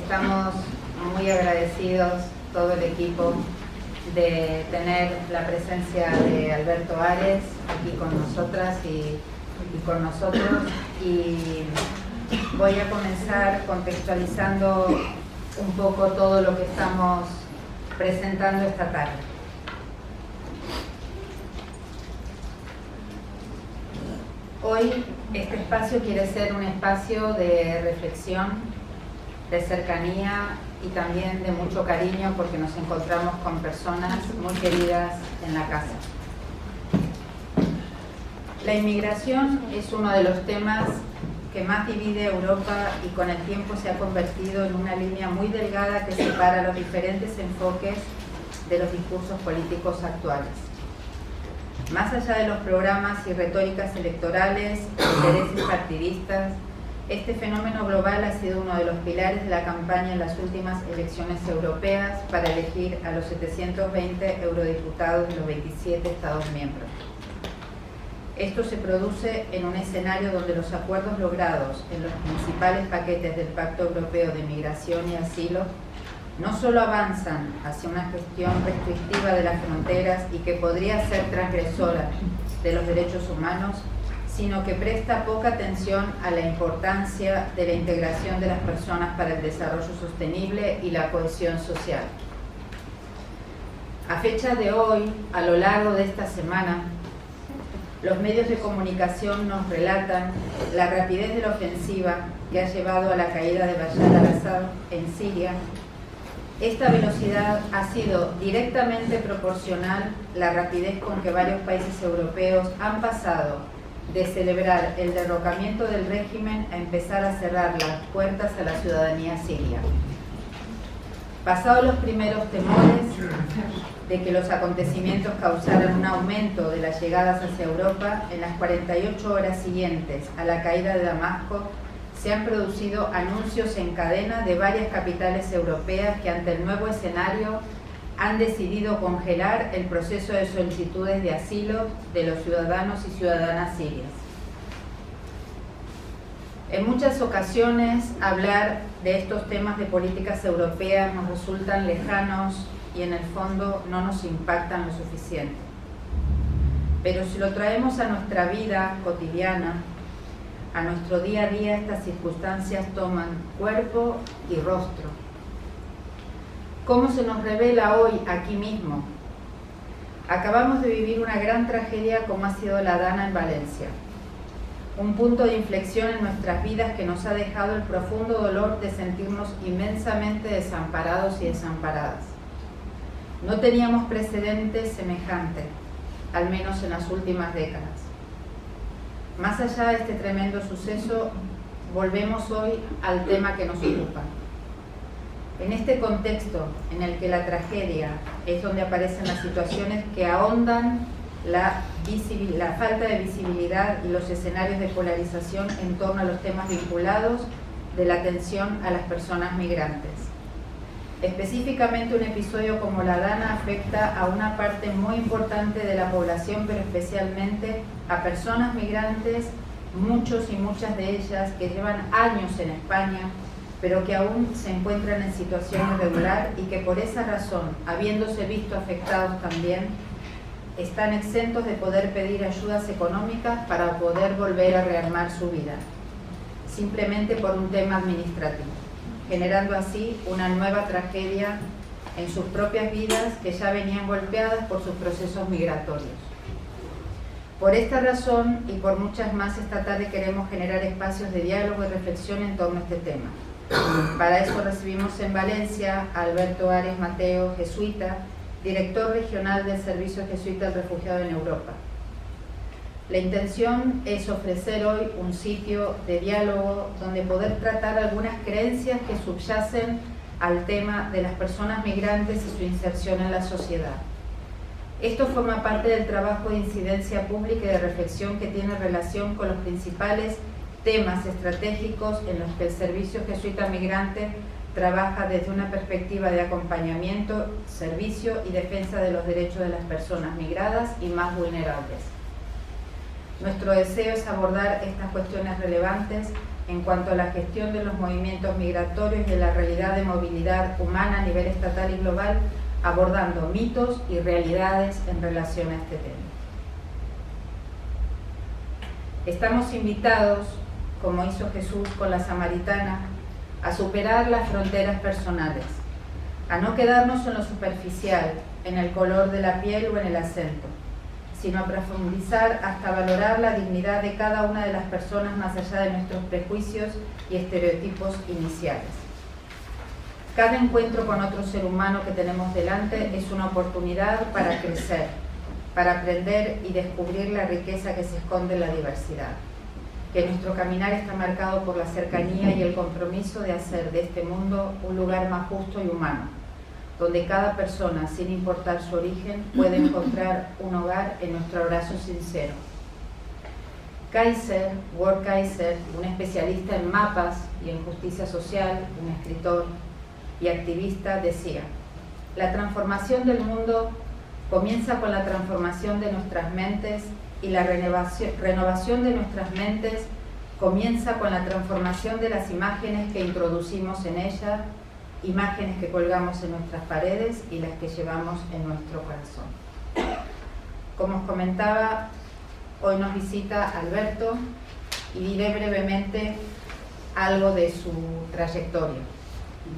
Estamos muy agradecidos, todo el equipo, de tener la presencia de Alberto Ares aquí con nosotras y con nosotros. Y voy a comenzar contextualizando un poco todo lo que estamos presentando esta tarde. Hoy este espacio quiere ser un espacio de reflexión, de cercanía y también de mucho cariño, porque nos encontramos con personas muy queridas en la casa. La inmigración es uno de los temas que más divide a Europa y con el tiempo se ha convertido en una línea muy delgada que separa los diferentes enfoques de los discursos políticos actuales. Más allá de los programas y retóricas electorales, intereses partidistas, este fenómeno global ha sido uno de los pilares de la campaña en las últimas elecciones europeas para elegir a los 720 eurodiputados de los 27 Estados miembros. Esto se produce en un escenario donde los acuerdos logrados en los principales paquetes del Pacto Europeo de Migración y Asilo no solo avanzan hacia una gestión restrictiva de las fronteras y que podría ser transgresora de los derechos humanos, sino que presta poca atención a la importancia de la integración de las personas para el desarrollo sostenible y la cohesión social. A fecha de hoy, a lo largo de esta semana, los medios de comunicación nos relatan la rapidez de la ofensiva que ha llevado a la caída de Bashar al-Assad en Siria. Esta velocidad ha sido directamente proporcional a la rapidez con que varios países europeos han pasado de celebrar el derrocamiento del régimen a empezar a cerrar las puertas a la ciudadanía siria. Pasados los primeros temores de que los acontecimientos causaran un aumento de las llegadas hacia Europa, en las 48 horas siguientes a la caída de Damasco se han producido anuncios en cadena de varias capitales europeas que ante el nuevo escenario han decidido congelar el proceso de solicitudes de asilo de los ciudadanos y ciudadanas sirias. En muchas ocasiones hablar de estos temas de políticas europeas nos resultan lejanos y en el fondo no nos impactan lo suficiente. Pero si lo traemos a nuestra vida cotidiana, a nuestro día a día, estas circunstancias toman cuerpo y rostro. ¿Cómo se nos revela hoy aquí mismo? Acabamos de vivir una gran tragedia como ha sido la Dana en Valencia. Un punto de inflexión en nuestras vidas que nos ha dejado el profundo dolor de sentirnos inmensamente desamparados y desamparadas. No teníamos precedentes semejantes, al menos en las últimas décadas. Más allá de este tremendo suceso, volvemos hoy al tema que nos ocupa. En este contexto en el que la tragedia es donde aparecen las situaciones que ahondan la falta de visibilidad y los escenarios de polarización en torno a los temas vinculados de la atención a las personas migrantes. Específicamente un episodio como la Dana afecta a una parte muy importante de la población, pero especialmente a personas migrantes, muchos y muchas de ellas que llevan años en España, pero que aún se encuentran en situación irregular y que por esa razón, habiéndose visto afectados también, están exentos de poder pedir ayudas económicas para poder volver a rearmar su vida, simplemente por un tema administrativo, generando así una nueva tragedia en sus propias vidas que ya venían golpeadas por sus procesos migratorios. Por esta razón y por muchas más, esta tarde queremos generar espacios de diálogo y reflexión en torno a este tema. Para eso recibimos en Valencia a Alberto Ares Mateo, jesuita, director regional del Servicio Jesuita del Refugiado en Europa. La intención es ofrecer hoy un sitio de diálogo donde poder tratar algunas creencias que subyacen al tema de las personas migrantes y su inserción en la sociedad. Esto forma parte del trabajo de incidencia pública y de reflexión que tiene relación con los principales temas estratégicos en los que el Servicio Jesuita Migrante trabaja desde una perspectiva de acompañamiento, servicio y defensa de los derechos de las personas migradas y más vulnerables. Nuestro deseo es abordar estas cuestiones relevantes en cuanto a la gestión de los movimientos migratorios y de la realidad de movilidad humana a nivel estatal y global, abordando mitos y realidades en relación a este tema. Estamos invitados, como hizo Jesús con la samaritana, a superar las fronteras personales, a no quedarnos en lo superficial, en el color de la piel o en el acento, sino a profundizar hasta valorar la dignidad de cada una de las personas más allá de nuestros prejuicios y estereotipos iniciales. Cada encuentro con otro ser humano que tenemos delante es una oportunidad para crecer, para aprender y descubrir la riqueza que se esconde en la diversidad. Que nuestro caminar está marcado por la cercanía y el compromiso de hacer de este mundo un lugar más justo y humano, donde cada persona, sin importar su origen, puede encontrar un hogar en nuestro abrazo sincero. Kaiser, Ward Kaiser, un especialista en mapas y en justicia social, un escritor y activista, decía: la transformación del mundo comienza con la transformación de nuestras mentes y la renovación de nuestras mentes comienza con la transformación de las imágenes que introducimos en ella, imágenes que colgamos en nuestras paredes y las que llevamos en nuestro corazón. Como os comentaba, hoy nos visita Alberto y diré brevemente algo de su trayectoria.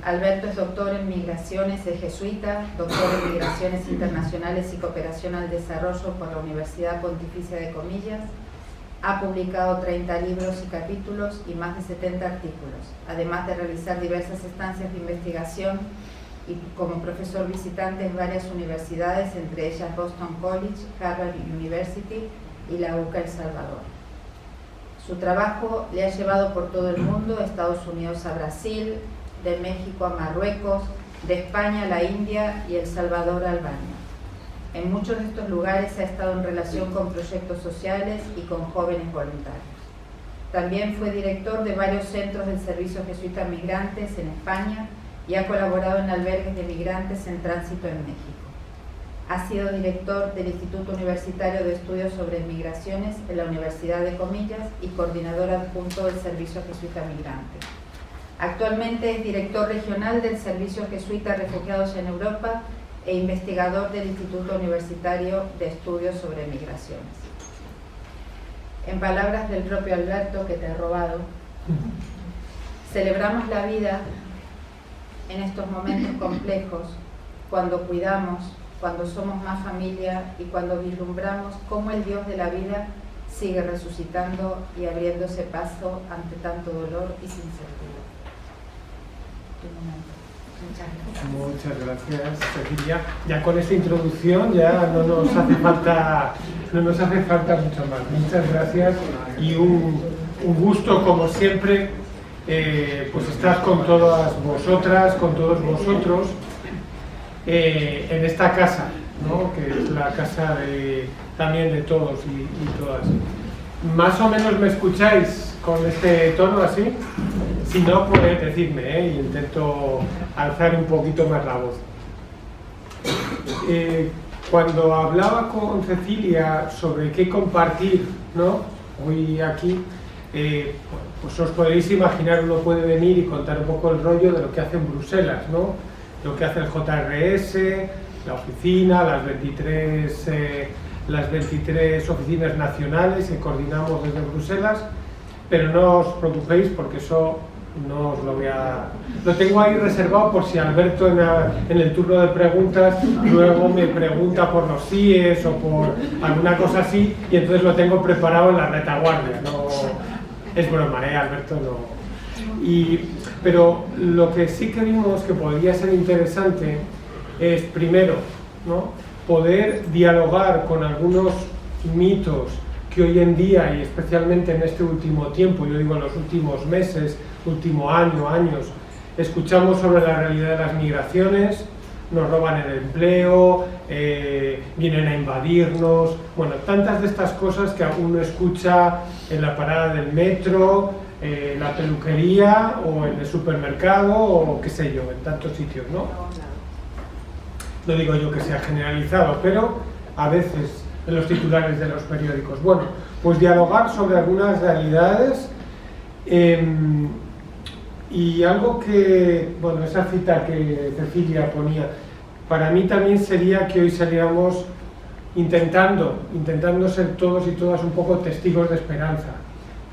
Alberto es doctor en Migraciones, es jesuita, doctor en Migraciones Internacionales y Cooperación al Desarrollo por la Universidad Pontificia de Comillas. Ha publicado 30 libros y capítulos y más de 70 artículos, además de realizar diversas estancias de investigación y como profesor visitante en varias universidades, entre ellas Boston College, Harvard University y la UCA El Salvador. Su trabajo le ha llevado por todo el mundo, Estados Unidos a Brasil, de México a Marruecos, de España a la India y El Salvador a Albania. En muchos de estos lugares ha estado en relación con proyectos sociales y con jóvenes voluntarios. También fue director de varios centros del Servicio Jesuita Migrantes en España y ha colaborado en albergues de migrantes en tránsito en México. Ha sido director del Instituto Universitario de Estudios sobre Migraciones en la Universidad de Comillas y coordinador adjunto del Servicio Jesuita Migrante. Actualmente es director regional del Servicio Jesuita Refugiados en Europa e investigador del Instituto Universitario de Estudios sobre Migraciones. En palabras del propio Alberto, que te he robado, celebramos la vida en estos momentos complejos, cuando cuidamos, cuando somos más familia y cuando vislumbramos cómo el Dios de la vida sigue resucitando y abriéndose paso ante tanto dolor y sin certidumbre. Muchas gracias, Cecilia. Ya con esta introducción ya no nos hace falta mucho más. Muchas gracias y un gusto, como siempre, pues estar con todas vosotras, con todos vosotros en esta casa, ¿no? Que es la casa también de todos y todas. Más o menos me escucháis con este tono así. Si no, pues decidme, y intento alzar un poquito más la voz. Cuando hablaba con Cecilia sobre qué compartir, ¿no? Hoy aquí, pues os podéis imaginar, uno puede venir y contar un poco el rollo de lo que hace en Bruselas, ¿no? Lo que hace el JRS, la oficina, las 23 oficinas nacionales que coordinamos desde Bruselas, pero no os preocupéis porque eso no os lo voy a... Lo tengo ahí reservado por si Alberto en el turno de preguntas luego me pregunta por los CIES o por alguna cosa así, y entonces lo tengo preparado en la retaguardia. No, es broma, Alberto, no. Pero lo que sí que vimos que podría ser interesante es, primero, ¿no? Poder dialogar con algunos mitos que hoy en día, y especialmente en este último tiempo, yo digo en los últimos meses, último años, escuchamos sobre la realidad de las migraciones, nos roban el empleo, vienen a invadirnos, bueno, tantas de estas cosas que uno escucha en la parada del metro, la peluquería o en el supermercado o qué sé yo, en tantos sitios, ¿no? No digo yo que sea generalizado, pero a veces en los titulares de los periódicos. Bueno, pues dialogar sobre algunas realidades Y algo que, bueno, esa cita que Cecilia ponía, para mí también sería que hoy saliéramos intentando ser todos y todas un poco testigos de esperanza.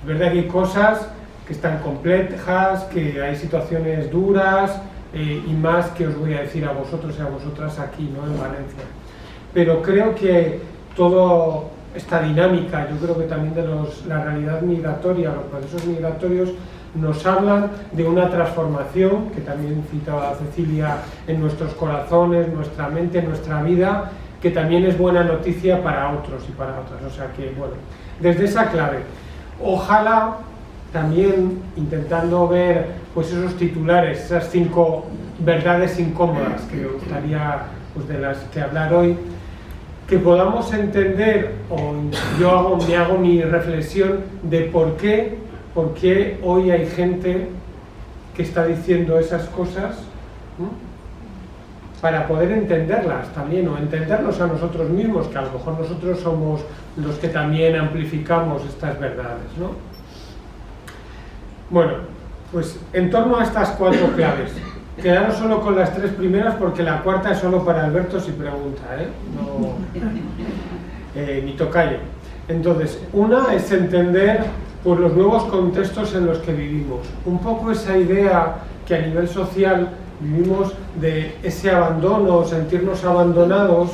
Es verdad que hay cosas que están complejas, que hay situaciones duras, y más que os voy a decir a vosotros y a vosotras aquí, ¿no?, en Valencia. Pero creo que toda esta dinámica, yo creo que también de la realidad migratoria, los procesos migratorios, nos hablan de una transformación, que también citaba Cecilia, en nuestros corazones, nuestra mente, nuestra vida, que también es buena noticia para otros y para otras. O sea que, bueno, desde esa clave, ojalá también intentando ver pues esos titulares, esas 5 verdades incómodas que me gustaría, pues, de las que hablar hoy, que podamos entender, o yo me hago mi reflexión de por qué hoy hay gente que está diciendo esas cosas, ¿no?, para poder entenderlas también, o entendernos a nosotros mismos, que a lo mejor nosotros somos los que también amplificamos estas verdades, ¿no? Bueno, pues en torno a estas 4 claves, quedaros solo con las 3 primeras porque la cuarta es solo para Alberto si pregunta, ni tocayo. Entonces, una es entender pues los nuevos contextos en los que vivimos, un poco esa idea que a nivel social vivimos de ese abandono, sentirnos abandonados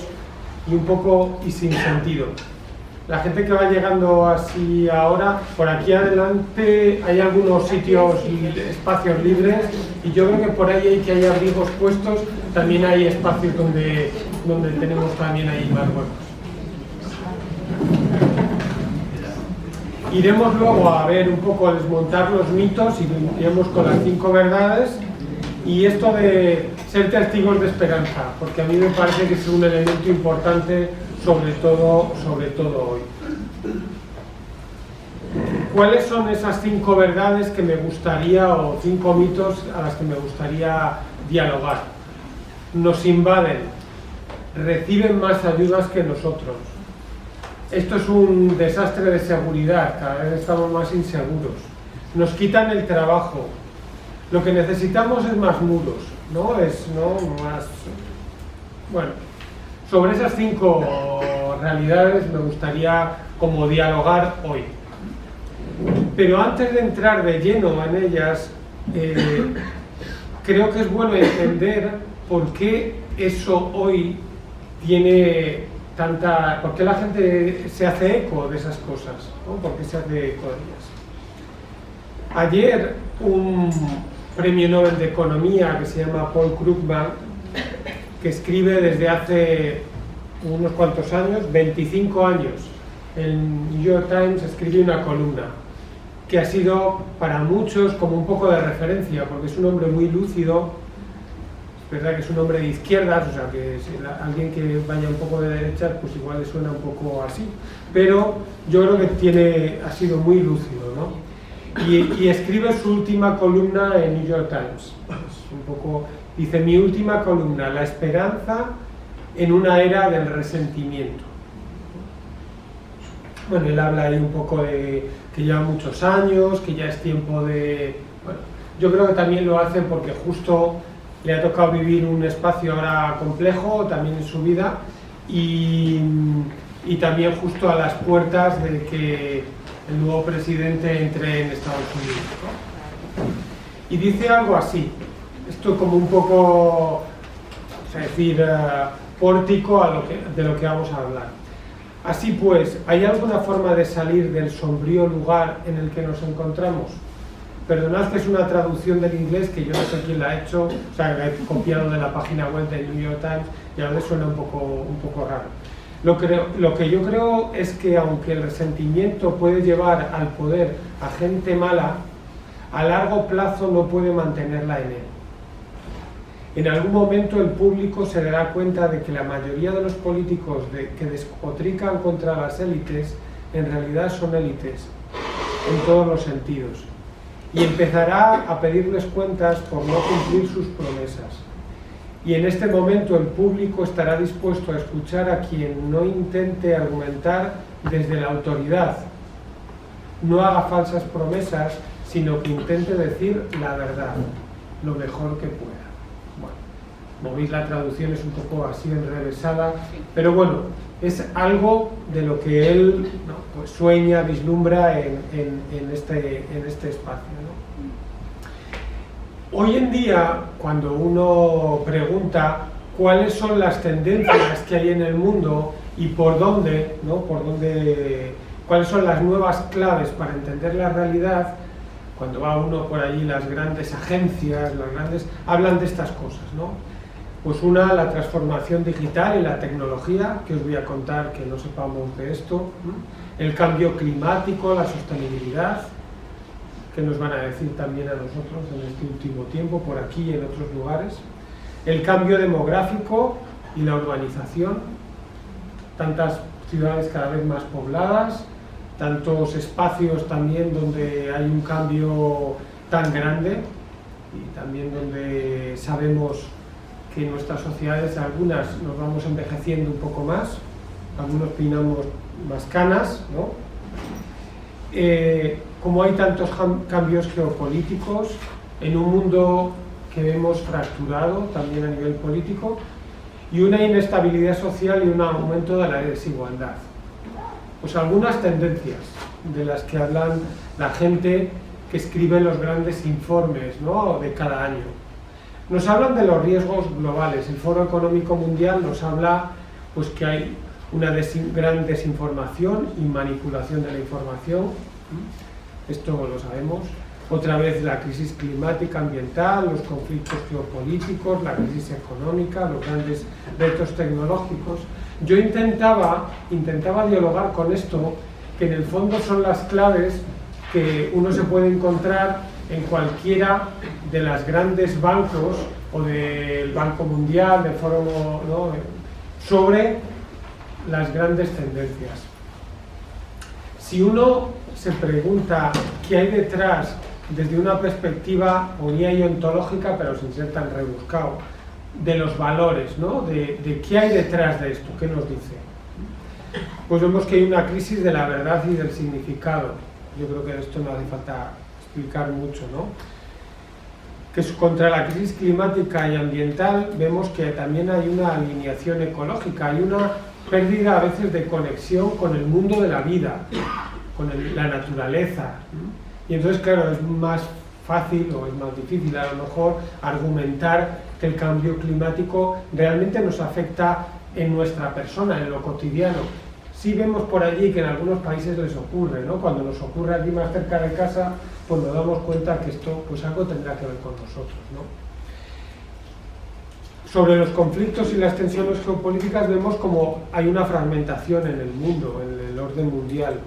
y un poco y sin sentido. La gente que va llegando así ahora, por aquí adelante hay algunos sitios y espacios libres, y yo creo que por ahí hay abrigos puestos, también hay espacios donde tenemos también ahí más huecos. Iremos luego a ver un poco, a desmontar los mitos y iremos con las 5 verdades y esto de ser testigos de esperanza, porque a mí me parece que es un elemento importante, sobre todo hoy. ¿Cuáles son esas 5 verdades que me gustaría, o 5 mitos a las que me gustaría dialogar? Nos invaden, reciben más ayudas que nosotros. Esto es un desastre de seguridad, cada vez estamos más inseguros. Nos quitan el trabajo. Lo que necesitamos es más muros, ¿no? Más... Bueno, sobre esas 5 realidades me gustaría como dialogar hoy. Pero antes de entrar de lleno en ellas, creo que es bueno entender por qué eso hoy tiene tanta... ¿Por qué la gente se hace eco de esas cosas, ¿no? ¿Por qué se hace eco de ellas? Ayer un premio Nobel de Economía que se llama Paul Krugman, que escribe desde hace unos cuantos años, 25 años, en New York Times escribe una columna que ha sido para muchos como un poco de referencia, porque es un hombre muy lúcido. Es verdad que es un hombre de izquierdas, o sea que si alguien que vaya un poco de derechas pues igual le suena un poco así, pero yo creo que ha sido muy lúcido, ¿no? Y escribe su última columna en New York Times. Un poco, dice: mi última columna, la esperanza en una era del resentimiento. Bueno, él habla ahí un poco de que lleva muchos años, que ya es tiempo de... Bueno, yo creo que también lo hace porque justo le ha tocado vivir un espacio ahora complejo también en su vida y también justo a las puertas de que el nuevo presidente entre en Estados Unidos, ¿no? Y dice algo así, esto como un poco, es decir, pórtico de lo que vamos a hablar. Así pues, ¿hay alguna forma de salir del sombrío lugar en el que nos encontramos? Perdonad que es una traducción del inglés que yo no sé quién la ha hecho, o sea, la he copiado de la página web del New York Times y a veces suena un poco raro. Lo que yo creo es que aunque el resentimiento puede llevar al poder a gente mala, a largo plazo no puede mantenerla en él. En algún momento el público se dará cuenta de que la mayoría de los políticos que despotrican contra las élites en realidad son élites, en todos los sentidos, y empezará a pedirles cuentas por no cumplir sus promesas. Y en este momento el público estará dispuesto a escuchar a quien no intente argumentar desde la autoridad, no haga falsas promesas, sino que intente decir la verdad, lo mejor que pueda. Bueno, como veis, la traducción es un poco así enrevesada, pero bueno, es algo de lo que él, ¿no?, pues sueña, vislumbra en este espacio, ¿no? Hoy en día, cuando uno pregunta cuáles son las tendencias que hay en el mundo y por dónde, ¿no?, cuáles son las nuevas claves para entender la realidad, cuando va uno por allí, las grandes agencias, hablan de estas cosas, ¿no? Pues una, la transformación digital y la tecnología, que os voy a contar que no sepamos de esto, el cambio climático, la sostenibilidad, que nos van a decir también a nosotros en este último tiempo, por aquí y en otros lugares, el cambio demográfico y la urbanización, tantas ciudades cada vez más pobladas, tantos espacios también donde hay un cambio tan grande y también donde sabemos que en nuestras sociedades algunas nos vamos envejeciendo un poco más, algunos peinamos más canas, ¿no? Como hay tantos cambios geopolíticos en un mundo que vemos fracturado también a nivel político, y una inestabilidad social y un aumento de la desigualdad. Pues algunas tendencias de las que hablan la gente que escribe los grandes informes, ¿no?, de cada año. Nos hablan de los riesgos globales. El Foro Económico Mundial nos habla pues que hay una gran desinformación y manipulación de la información. Esto lo sabemos. Otra vez la crisis climática, ambiental, los conflictos geopolíticos, la crisis económica, los grandes retos tecnológicos. Yo intentaba dialogar con esto, que en el fondo son las claves que uno se puede encontrar en cualquiera de los grandes bancos o del Banco Mundial, del Foro, ¿no?, sobre las grandes tendencias. Si uno se pregunta qué hay detrás desde una perspectiva unía y ontológica, pero sin ser tan rebuscado, de los valores, ¿no?, de qué hay detrás de esto, qué nos dice, pues vemos que hay una crisis de la verdad y del significado. Yo creo que de esto no hace falta explicar mucho, ¿no? Que contra la crisis climática y ambiental vemos que también hay una alineación ecológica, hay una pérdida a veces de conexión con el mundo de la vida, con la naturaleza. Y entonces, claro, es más fácil o es más difícil a lo mejor argumentar que el cambio climático realmente nos afecta en nuestra persona, en lo cotidiano. Sí vemos por allí que en algunos países les ocurre, ¿no? Cuando nos ocurre aquí más cerca de casa, pues nos damos cuenta que esto pues algo tendrá que ver con nosotros, ¿no? Sobre los conflictos y las tensiones geopolíticas vemos como hay una fragmentación en el mundo, en el orden mundial.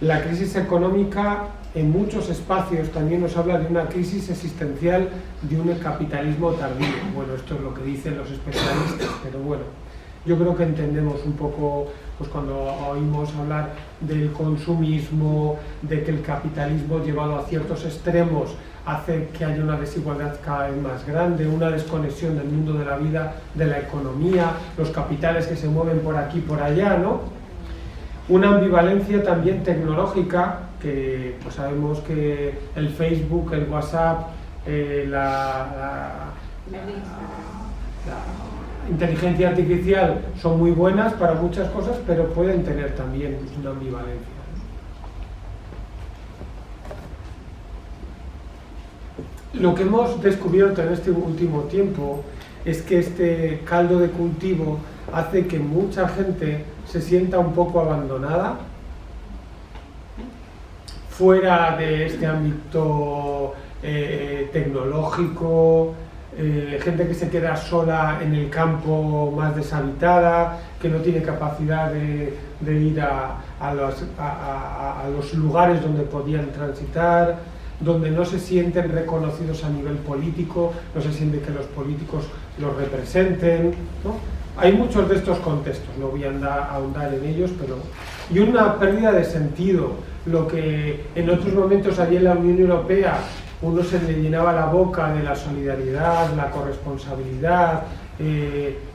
La crisis económica en muchos espacios también nos habla de una crisis existencial de un capitalismo tardío. Bueno, esto es lo que dicen los especialistas, pero bueno, yo creo que entendemos un poco, pues cuando oímos hablar del consumismo, de que el capitalismo llevado a ciertos extremos hace que haya una desigualdad cada vez más grande, una desconexión del mundo de la vida, de la economía, los capitales que se mueven por aquí y por allá, ¿no? Una ambivalencia también tecnológica, que pues sabemos que el Facebook, el WhatsApp, la inteligencia artificial son muy buenas para muchas cosas, pero pueden tener también pues, una ambivalencia. Lo que hemos descubierto en este último tiempo es que este caldo de cultivo hace que mucha gente se sienta un poco abandonada, fuera de este ámbito tecnológico, gente que se queda sola en el campo más deshabitada, que no tiene capacidad de ir a los lugares donde podían transitar, donde no se sienten reconocidos a nivel político, no se siente que los políticos los representen, ¿no? Hay muchos de estos contextos, no voy a ahondar en ellos, pero... Y una pérdida de sentido, lo que en otros momentos allí en la Unión Europea uno se le llenaba la boca de la solidaridad, la corresponsabilidad,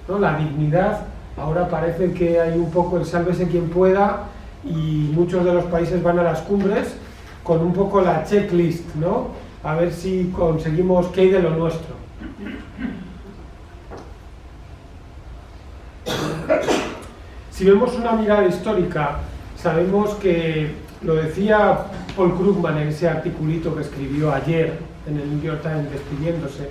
¿no?, la dignidad, ahora parece que hay un poco el sálvese quien pueda y muchos de los países van a las cumbres, con un poco la checklist, ¿no? A ver si conseguimos qué hay de lo nuestro. Si vemos una mirada histórica, sabemos que, lo decía Paul Krugman en ese articulito que escribió ayer en el New York Times despidiéndose,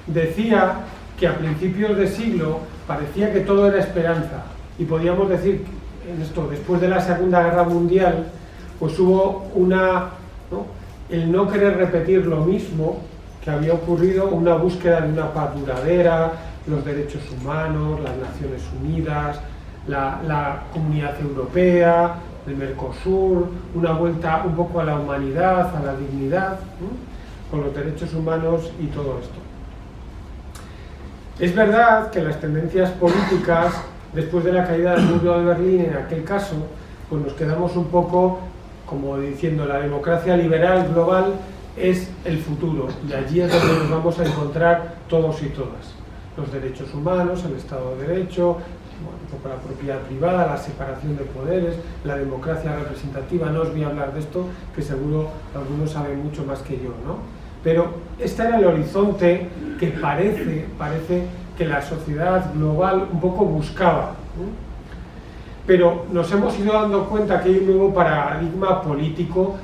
decía que a principios de siglo parecía que todo era esperanza, y podíamos decir en esto, después de la Segunda Guerra Mundial, pues hubo el no querer repetir lo mismo que había ocurrido, una búsqueda de una paz duradera, los derechos humanos, las Naciones Unidas, la Comunidad Europea, el Mercosur, una vuelta un poco a la humanidad, a la dignidad, con los derechos humanos y todo esto. Es verdad que las tendencias políticas, después de la caída del muro de Berlín, en aquel caso, pues nos quedamos un poco como diciendo la democracia liberal global es el futuro, y allí es donde nos vamos a encontrar todos y todas. Los derechos humanos, el Estado de Derecho, un poco la propiedad privada, la separación de poderes, la democracia representativa. No os voy a hablar de esto, que seguro algunos saben mucho más que yo, ¿no? Pero este era el horizonte que parece que la sociedad global un poco buscaba, ¿no? Pero nos hemos ido dando cuenta que hay un nuevo paradigma político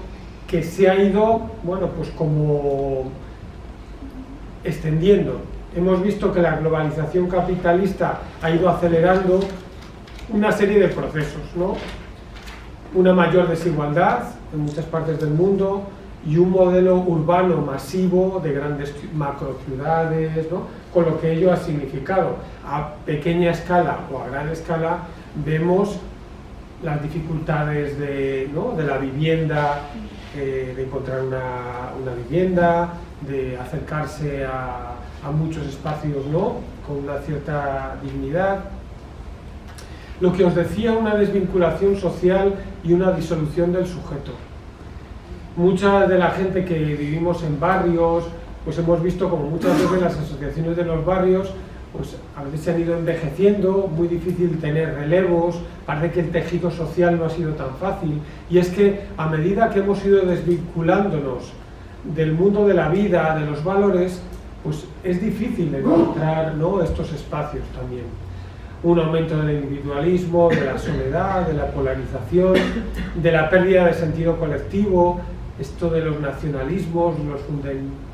que se ha ido, bueno, pues como extendiendo. Hemos visto que la globalización capitalista ha ido acelerando una serie de procesos, ¿no? Una mayor desigualdad en muchas partes del mundo y un modelo urbano masivo de grandes macrociudades, ¿no? Con lo que ello ha significado. A pequeña escala o a gran escala vemos las dificultades de la vivienda, de encontrar una vivienda, de acercarse a muchos espacios, ¿no? Con una cierta dignidad. Lo que os decía, una desvinculación social y una disolución del sujeto. Mucha de la gente que vivimos en barrios, pues hemos visto como muchas veces las asociaciones de los barrios, pues a veces se han ido envejeciendo, muy difícil tener relevos, parece que el tejido social no ha sido tan fácil, y es que a medida que hemos ido desvinculándonos del mundo de la vida, de los valores, pues es difícil encontrar, ¿no?, estos espacios también. Un aumento del individualismo, de la soledad, de la polarización, de la pérdida de sentido colectivo, esto de los nacionalismos, los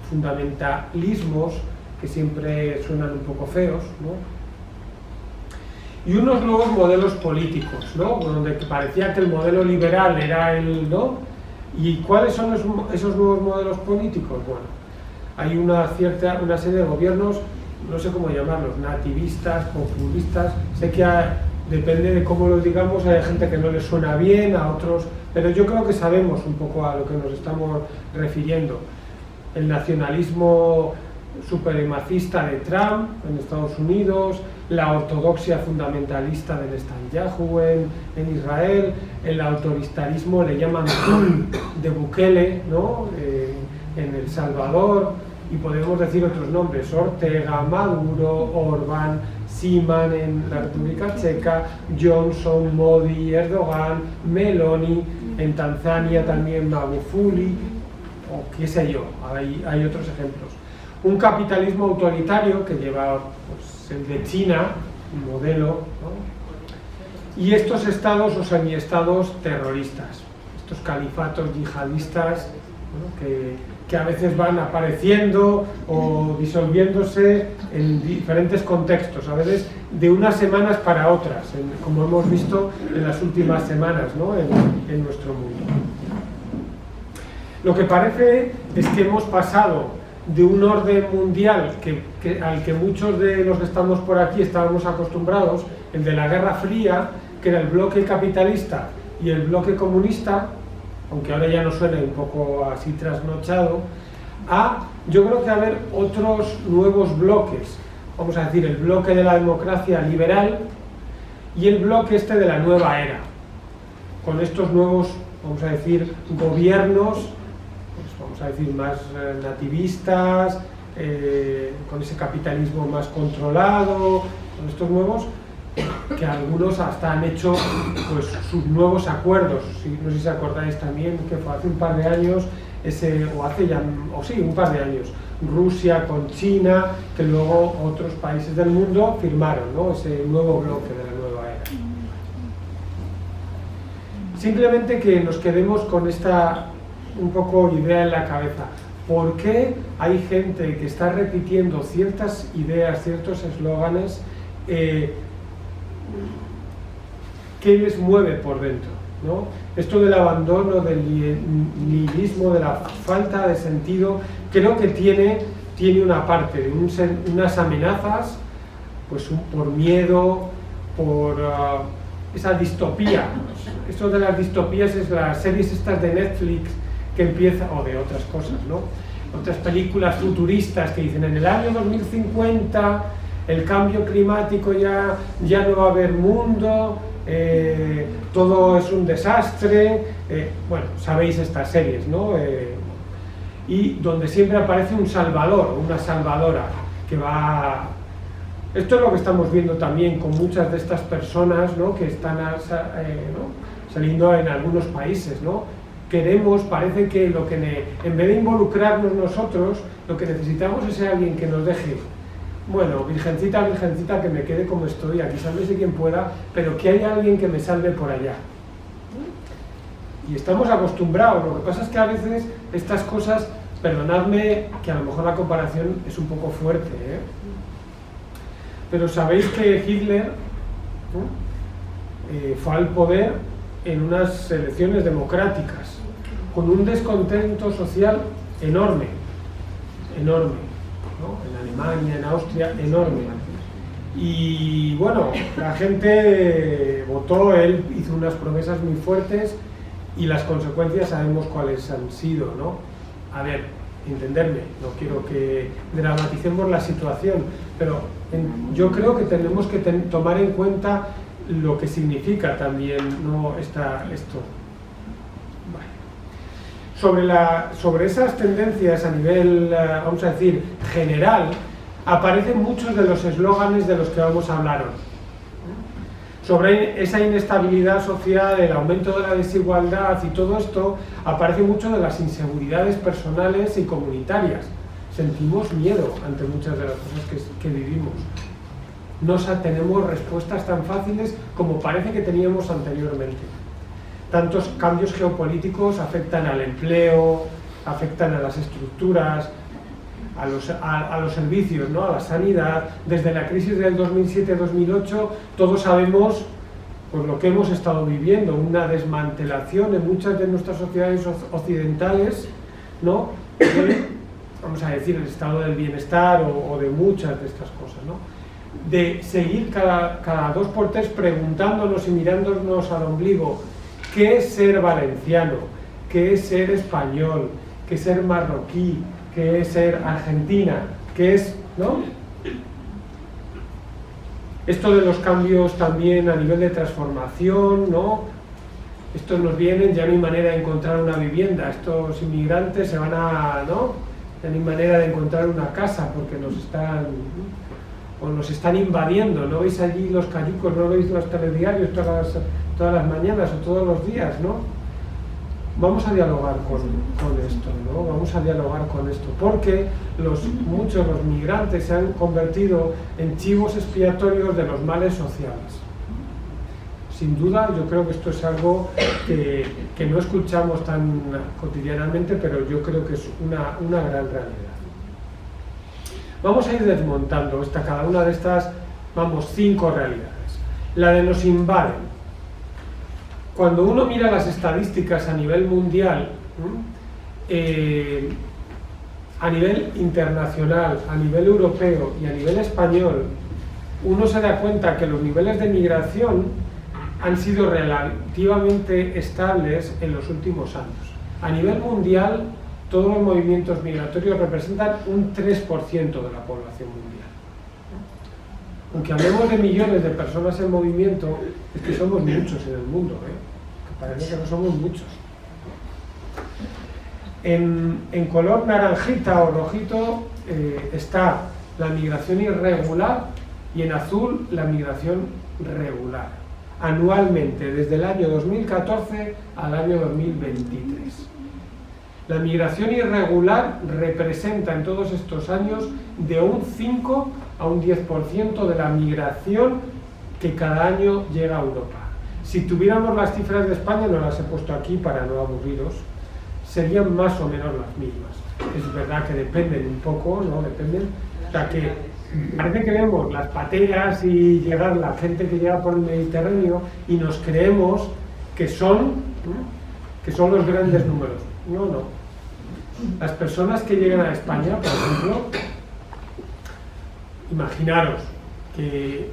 fundamentalismos, que siempre suenan un poco feos, ¿no? Y unos nuevos modelos políticos, ¿no? Donde parecía que el modelo liberal era el, ¿no? ¿Y cuáles son esos nuevos modelos políticos? Bueno, hay una serie de gobiernos, no sé cómo llamarlos, nativistas, populistas, sé que depende de cómo lo digamos, hay gente que no les suena bien, a otros, pero yo creo que sabemos un poco a lo que nos estamos refiriendo. El nacionalismo supremacista de Trump en Estados Unidos, la ortodoxia fundamentalista del Netanyahu en Israel, el autoritarismo, le llaman de Bukele, ¿no?, en El Salvador, y podemos decir otros nombres, Ortega, Maduro, Orbán, Siman en la República Checa, Johnson, Modi, Erdogan, Meloni, en Tanzania también Magufuli, o qué sé yo, hay otros ejemplos. Un capitalismo autoritario que lleva, pues, el de China, un modelo, ¿no? Y estos estados o semiestados terroristas, estos califatos yihadistas, ¿no?, que a veces van apareciendo o disolviéndose en diferentes contextos, a veces de unas semanas para otras, como hemos visto en las últimas semanas, ¿no?, en nuestro mundo. Lo que parece es que hemos pasado de un orden mundial al que muchos de los que estamos por aquí estábamos acostumbrados, el de la Guerra Fría, que era el bloque capitalista y el bloque comunista, aunque ahora ya nos suene un poco así trasnochado, yo creo que haber otros nuevos bloques, vamos a decir, el bloque de la democracia liberal y el bloque este de la nueva era, con estos nuevos, vamos a decir, gobiernos, pues vamos a decir, más nativistas, con ese capitalismo más controlado, con estos nuevos que algunos hasta han hecho pues sus nuevos acuerdos. No sé si os acordáis también que fue hace un par de años, un par de años, Rusia con China, que luego otros países del mundo firmaron, ¿no?, ese nuevo bloque de la nueva era. Simplemente que nos quedemos con esta un poco idea en la cabeza. ¿Por qué hay gente que está repitiendo ciertas ideas, ciertos eslóganes? ¿Qué les mueve por dentro, ¿no? Esto del abandono, del nihilismo, de la falta de sentido, creo que tiene una parte de unas amenazas, pues por miedo, por esa distopía. Esto de las distopías es las series estas de Netflix que empiezan, o de otras cosas, ¿no?, otras películas futuristas que dicen en el año 2050 el cambio climático ya no va a haber mundo, todo es un desastre, bueno, sabéis estas series, ¿no? Y donde siempre aparece un salvador o una salvadora que va... Esto es lo que estamos viendo también con muchas de estas personas, ¿no?, que están saliendo en algunos países, ¿no? Parece que en vez de involucrarnos nosotros, lo que necesitamos es alguien que nos deje, bueno, virgencita, virgencita, que me quede como estoy, aquí sálvese quien pueda, pero que haya alguien que me salve por allá. Y estamos acostumbrados, lo que pasa es que a veces estas cosas, perdonadme que a lo mejor la comparación es un poco fuerte, pero sabéis que Hitler fue al poder en unas elecciones democráticas, con un descontento social enorme, ¿no?, en Alemania, en Austria, enorme. Y bueno, la gente votó, él hizo unas promesas muy fuertes y las consecuencias sabemos cuáles han sido, ¿no? A ver, entenderme, no quiero que dramaticemos la situación, pero yo creo que tenemos que tomar en cuenta lo que significa también, ¿no?, esto. Sobre esas tendencias a nivel, vamos a decir, general, aparecen muchos de los eslóganes de los que vamos a hablar hoy. Sobre esa inestabilidad social, el aumento de la desigualdad y todo esto, aparece mucho de las inseguridades personales y comunitarias. Sentimos miedo ante muchas de las cosas que vivimos. No tenemos respuestas tan fáciles como parece que teníamos anteriormente. Tantos cambios geopolíticos afectan al empleo, afectan a las estructuras, a los servicios, ¿no?, a la sanidad. Desde la crisis del 2007-2008 todos sabemos pues, lo que hemos estado viviendo, una desmantelación en muchas de nuestras sociedades occidentales, ¿no?, vamos a decir, el estado del bienestar o de muchas de estas cosas, ¿no?, de seguir cada 2 por 3 preguntándonos y mirándonos al ombligo qué es ser valenciano, qué es ser español, qué es ser marroquí, qué es ser argentina, qué es, ¿no? Esto de los cambios también a nivel de transformación, ¿no? Estos nos vienen, ya no hay manera de encontrar una vivienda, estos inmigrantes se van a, ¿no?, ya no hay manera de encontrar una casa porque nos están invadiendo. ¿No veis allí los cayucos, no veis los telediarios todas las mañanas o todos los días, ¿no? Vamos a dialogar con esto, ¿no? Vamos a dialogar con esto, porque muchos de los migrantes se han convertido en chivos expiatorios de los males sociales. Sin duda, yo creo que esto es algo que no escuchamos tan cotidianamente, pero yo creo que es una gran realidad. Vamos a ir desmontando cada una de estas, 5 realidades. La de nos invaden. Cuando uno mira las estadísticas a nivel mundial, a nivel internacional, a nivel europeo y a nivel español, uno se da cuenta que los niveles de migración han sido relativamente estables en los últimos años. A nivel mundial, todos los movimientos migratorios representan un 3% de la población mundial. Aunque hablemos de millones de personas en movimiento, es que somos muchos en el mundo, que parece que no somos muchos. En color naranjita o rojito está la migración irregular y en azul la migración regular, anualmente desde el año 2014 al año 2023. La migración irregular representa en todos estos años de un 5 a un 10% de la migración que cada año llega a Europa. Si tuviéramos las cifras de España, no las he puesto aquí para no aburriros, serían más o menos las mismas. Es verdad que dependen un poco, ¿no? Dependen. O sea que parece que vemos las pateras y llegar la gente que llega por el Mediterráneo y nos creemos que son los grandes números. No, no. Las personas que llegan a España, por ejemplo, imaginaros que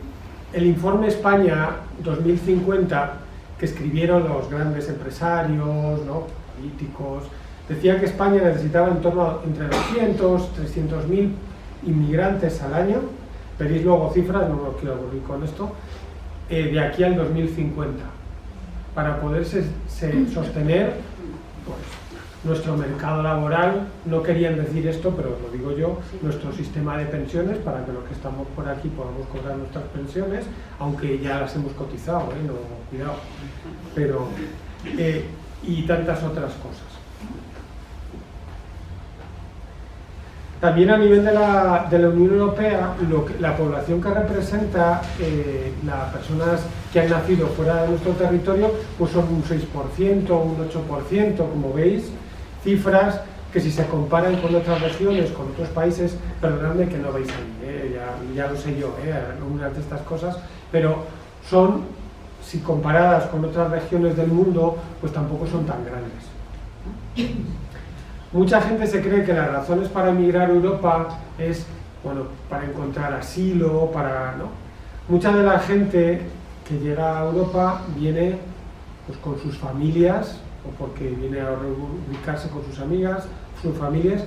el informe España 2050 que escribieron los grandes empresarios, ¿no? Políticos, decía que España necesitaba en torno a entre 200, 300.000 inmigrantes al año. Veréis luego cifras, no os quiero aburrir con esto, de aquí al 2050, para poderse sostener pues, nuestro mercado laboral. No querían decir esto, pero lo digo yo, nuestro sistema de pensiones, para que los que estamos por aquí podamos cobrar nuestras pensiones, aunque ya las hemos cotizado, no, cuidado, pero y tantas otras cosas. También a nivel de la Unión Europea, la población que representa las personas que han nacido fuera de nuestro territorio, pues son un 6%, un 8%, como veis, cifras que si se comparan con otras regiones, con otros países, perdonadme que no veis ahí, ya lo sé yo, algunas de estas cosas, pero son, si comparadas con otras regiones del mundo, pues tampoco son tan grandes. Mucha gente se cree que las razones para emigrar a Europa es, bueno, para encontrar asilo, ¿no? Mucha de la gente que llega a Europa viene pues, con sus familias, o porque viene a reubicarse con sus amigas, sus familias,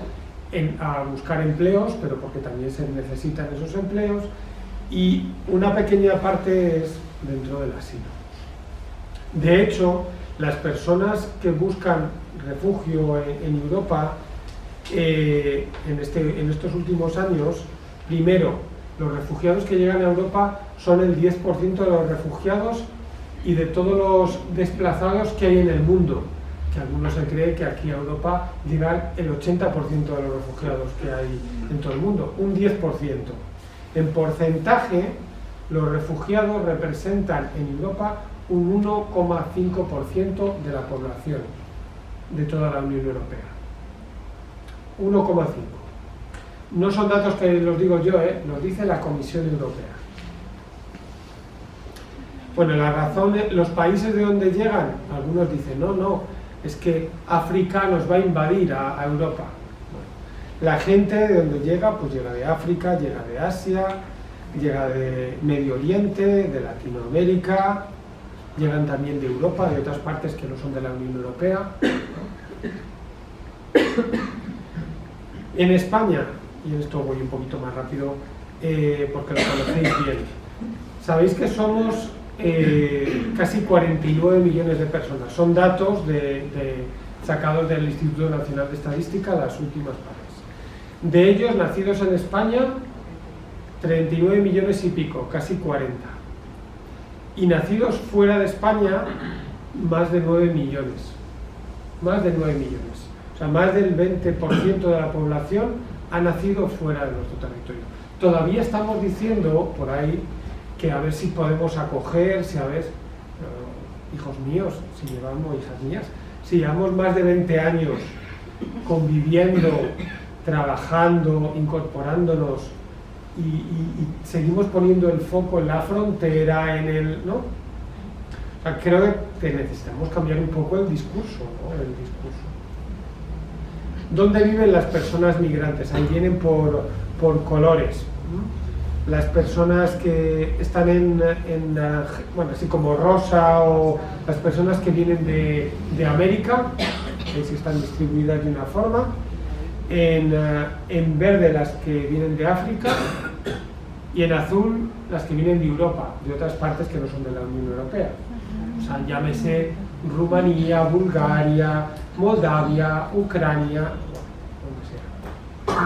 a buscar empleos, pero porque también se necesitan esos empleos, y una pequeña parte es dentro del asilo. De hecho, las personas que buscan refugio en Europa en estos últimos años, primero, los refugiados que llegan a Europa son el 10% de los refugiados y de todos los desplazados que hay en el mundo, que algunos se cree que aquí a Europa llegan el 80% de los refugiados que hay en todo el mundo, un 10%. En porcentaje, los refugiados representan en Europa un 1,5% de la población de toda la Unión Europea. 1,5. No son datos que los digo yo, los dice la Comisión Europea. Bueno, la razón, los países de donde llegan, algunos dicen, no, es que África nos va a invadir a Europa. Bueno, la gente de donde llega, pues llega de África, llega de Asia, llega de Medio Oriente, de Latinoamérica, llegan también de Europa, de otras partes que no son de la Unión Europea. En España, y en esto voy un poquito más rápido porque lo conocéis bien, sabéis que somos casi 49 millones de personas. Son datos sacados del Instituto Nacional de Estadística, las últimas partes. De ellos, nacidos en España, 39 millones y pico, casi 40. Y nacidos fuera de España, más de 9 millones. Más de 9 millones. O sea, más del 20% de la población ha nacido fuera de nuestro territorio. Todavía estamos diciendo por ahí que a ver si podemos acoger, hijos míos, hijas mías, si llevamos más de 20 años conviviendo, trabajando, incorporándonos y seguimos poniendo el foco en la frontera, ¿no? O sea, creo que necesitamos cambiar un poco el discurso, ¿no? El discurso. ¿Dónde viven las personas migrantes? Ahí vienen por colores. Las personas que están bueno, así como rosa, o las personas que vienen de América, que están distribuidas de una forma, en verde las que vienen de África, y en azul las que vienen de Europa, de otras partes que no son de la Unión Europea. O sea, llámese Rumanía, Bulgaria, Moldavia, Ucrania, donde sea.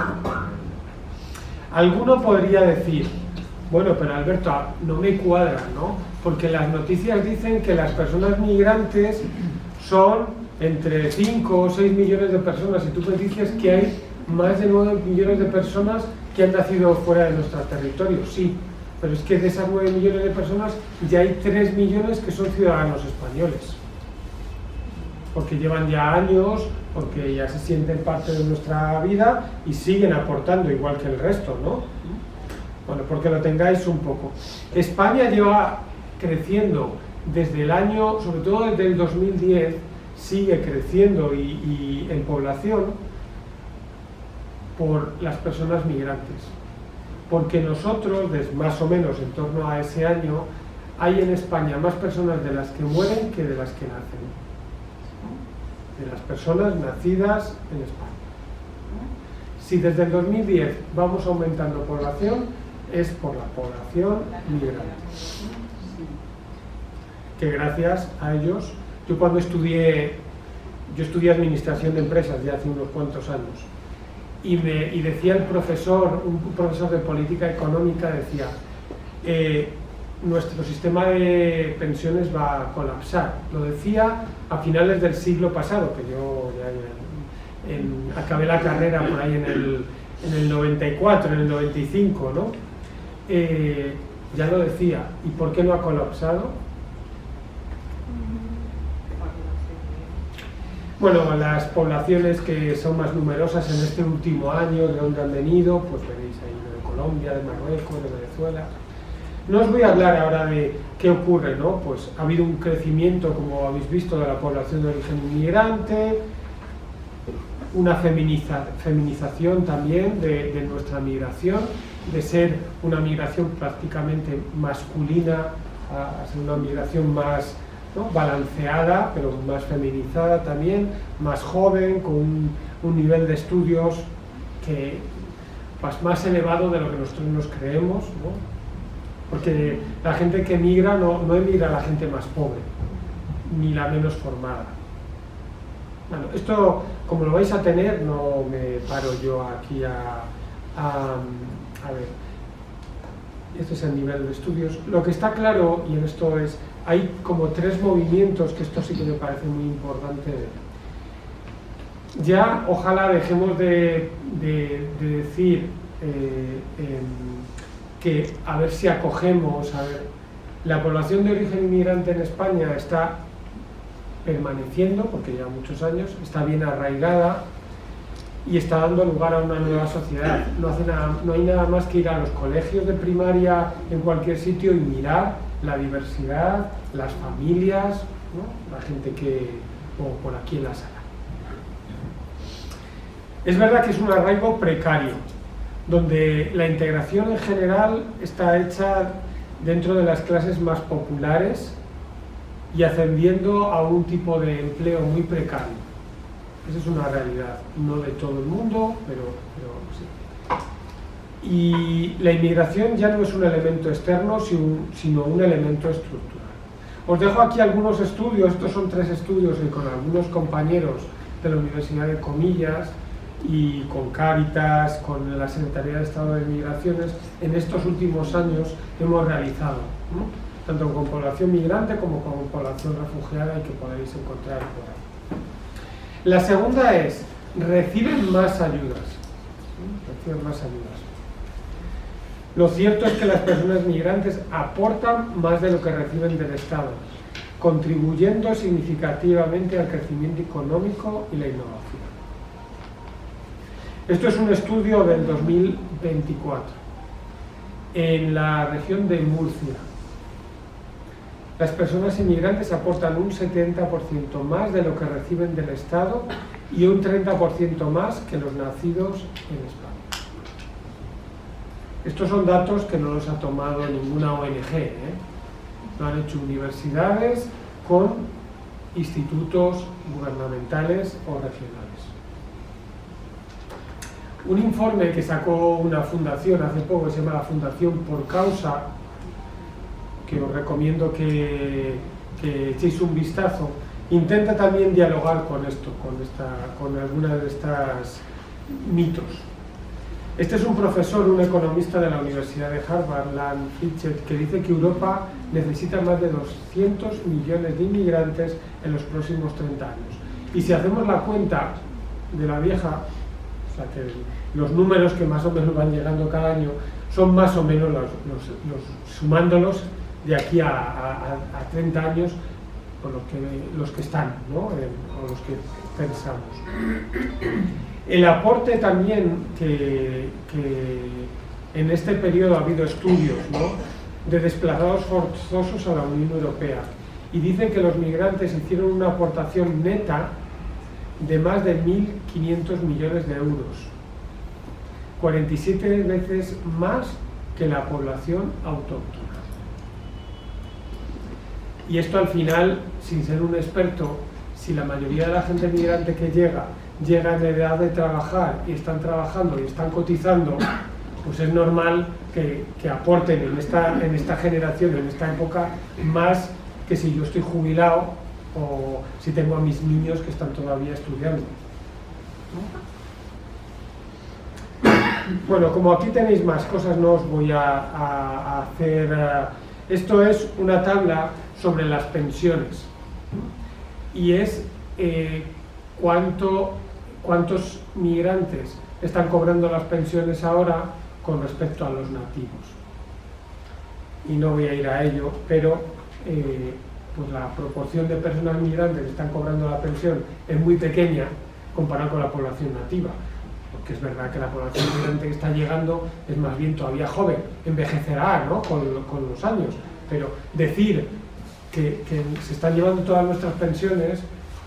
Alguno podría decir, Bueno, pero Alberto, no me cuadra, ¿no? Porque las noticias dicen que las personas migrantes son entre 5 o 6 millones de personas y tú me dices que hay más de 9 millones de personas que han nacido fuera de nuestro territorio. Sí, pero es que de esas 9 millones de personas ya hay 3 millones que son ciudadanos españoles. Porque llevan ya años, porque ya se sienten parte de nuestra vida y siguen aportando igual que el resto, ¿no? Bueno, porque lo tengáis un poco. España lleva creciendo desde el año, sobre todo desde el 2010, sigue creciendo y en población por las personas migrantes. Porque nosotros, más o menos en torno a ese año, hay en España más personas de las que mueren que de las que nacen. De las personas nacidas en España. Si desde el 2010 vamos aumentando población, es por la población migrante. Que gracias a ellos, yo estudié administración de empresas ya hace unos cuantos años, y decía el profesor, un profesor de política económica, decía, nuestro sistema de pensiones va a colapsar. Lo decía a finales del siglo pasado, que yo ya acabé la carrera por ahí en el 94, en el 95, ¿no? Ya lo decía. ¿Y por qué no ha colapsado? Bueno, las poblaciones que son más numerosas en este último año, de dónde han venido, pues veréis ahí de Colombia, de Marruecos, de Venezuela. No os voy a hablar ahora de qué ocurre, ¿no? Pues ha habido un crecimiento, como habéis visto, de la población de origen inmigrante, una feminización también de nuestra migración, de ser una migración prácticamente masculina a ser una migración más, ¿no?, balanceada, pero más feminizada también, más joven, con un nivel de estudios que, pues, más elevado de lo que nosotros nos creemos, ¿no? Porque la gente que emigra no emigra la gente más pobre, ni la menos formada. Bueno, esto, como lo vais a tener, no me paro yo aquí a ver, este es el nivel de estudios. Lo que está claro, y en esto es, hay como 3 movimientos, que esto sí que me parece muy importante. Ya, ojalá dejemos de decir que a ver si acogemos, a ver, la población de origen inmigrante en España está permaneciendo, porque lleva muchos años, está bien arraigada y está dando lugar a una nueva sociedad. No hay nada más que ir a los colegios de primaria en cualquier sitio y mirar la diversidad, las familias, ¿no?, la gente que, o por aquí en la sala. Es verdad que es un arraigo precario, donde la integración en general está hecha dentro de las clases más populares y ascendiendo a un tipo de empleo muy precario. Esa es una realidad, no de todo el mundo, pero sí. Y la inmigración ya no es un elemento externo, sino un elemento estructural. Os dejo aquí algunos estudios, estos son 3 estudios que con algunos compañeros de la Universidad de Comillas y con Cáritas, con la Secretaría de Estado de Migraciones, en estos últimos años hemos realizado, ¿no?, tanto con población migrante como con población refugiada, y que podéis encontrar por ahí. La segunda es, reciben más ayudas. Reciben más ayudas. Lo cierto es que las personas migrantes aportan más de lo que reciben del Estado, contribuyendo significativamente al crecimiento económico y la innovación. Esto es un estudio del 2024 en la región de Murcia. Las personas inmigrantes aportan un 70% más de lo que reciben del Estado y un 30% más que los nacidos en España. Estos son datos que no los ha tomado ninguna ONG, Lo han hecho universidades con institutos gubernamentales o regionales. Un informe que sacó una fundación hace poco, se llama la Fundación Por Causa, que os recomiendo que echéis un vistazo, intenta también dialogar con esto, con alguna de estas mitos. Este es un profesor, un economista de la Universidad de Harvard, Lan Fitchett, que dice que Europa necesita más de 200 millones de inmigrantes en los próximos 30 años. Y si hacemos la cuenta de la vieja, o sea que los números que más o menos van llegando cada año son más o menos sumándolos de aquí a 30 años, con los que están, ¿no? O los que pensamos. El aporte también que en este periodo ha habido estudios, ¿no?, de desplazados forzosos a la Unión Europea, y dicen que los migrantes hicieron una aportación neta de más de 1.500 millones de euros, 47 veces más que la población autóctona. Y esto al final, sin ser un experto, si la mayoría de la gente migrante que llega en edad de trabajar y están trabajando y están cotizando, pues es normal que aporten en esta generación, en esta época, más que si yo estoy jubilado o si tengo a mis niños que están todavía estudiando. Bueno, como aquí tenéis más cosas, no os voy a hacer... Esto es una tabla sobre las pensiones y es cuántos migrantes están cobrando las pensiones ahora con respecto a los nativos. Y no voy a ir a ello, pero pues la proporción de personas migrantes que están cobrando la pensión es muy pequeña comparada con la población nativa, porque es verdad que la población migrante que está llegando es más bien todavía joven, envejecerá, ¿no?, con los años, pero decir que se están llevando todas nuestras pensiones,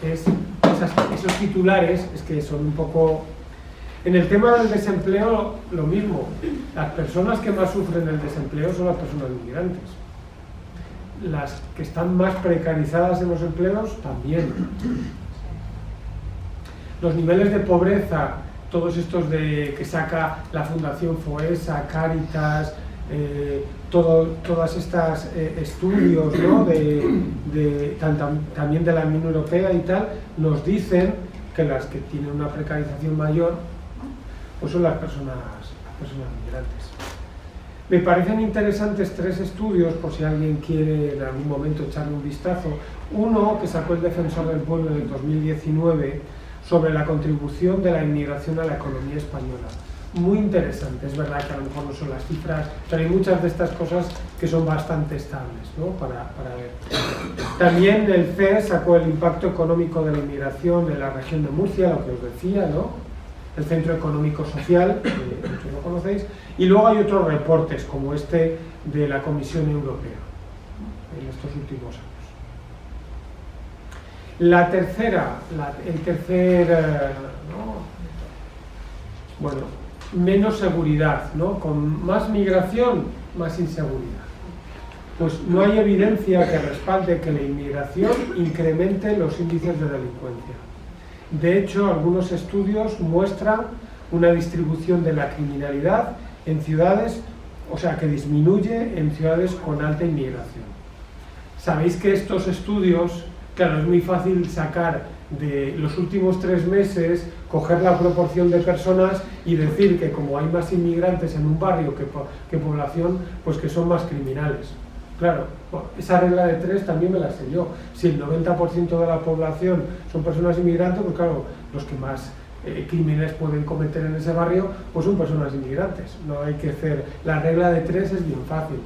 esos titulares es que son un poco... En el tema del desempleo, lo mismo. Las personas que más sufren el desempleo son las personas migrantes. Las que están más precarizadas en los empleos, también. Los niveles de pobreza, todos estos que saca la Fundación FOESA, Cáritas, todas estas estudios, ¿no?, también de la Unión Europea y tal, nos dicen que las que tienen una precarización mayor pues son las personas migrantes. Me parecen interesantes 3 estudios, por si alguien quiere en algún momento echarle un vistazo. Uno que sacó el Defensor del Pueblo en el 2019 sobre la contribución de la inmigración a la economía española. Muy interesante, es verdad que a lo mejor no son las cifras, pero hay muchas de estas cosas que son bastante estables, ¿no?, para ver. También el CES sacó el impacto económico de la inmigración en la región de Murcia, lo que os decía, ¿no?, el Centro Económico Social, que muchos lo conocéis, y luego hay otros reportes como este de la Comisión Europea en estos últimos años. Menos seguridad, ¿no? Con más migración, más inseguridad. Pues no hay evidencia que respalde que la inmigración incremente los índices de delincuencia. De hecho, algunos estudios muestran una distribución de la criminalidad en ciudades, o sea, que disminuye en ciudades con alta inmigración. Sabéis que estos estudios, claro, es muy fácil sacar de los últimos 3 meses, coger la proporción de personas y decir que como hay más inmigrantes en un barrio que población, pues que son más criminales. Claro, esa regla de 3 también me la sé yo. Si el 90% de la población son personas inmigrantes, pues claro, los que más crímenes pueden cometer en ese barrio, pues son personas inmigrantes. No hay que hacer... La regla de 3 es bien fácil.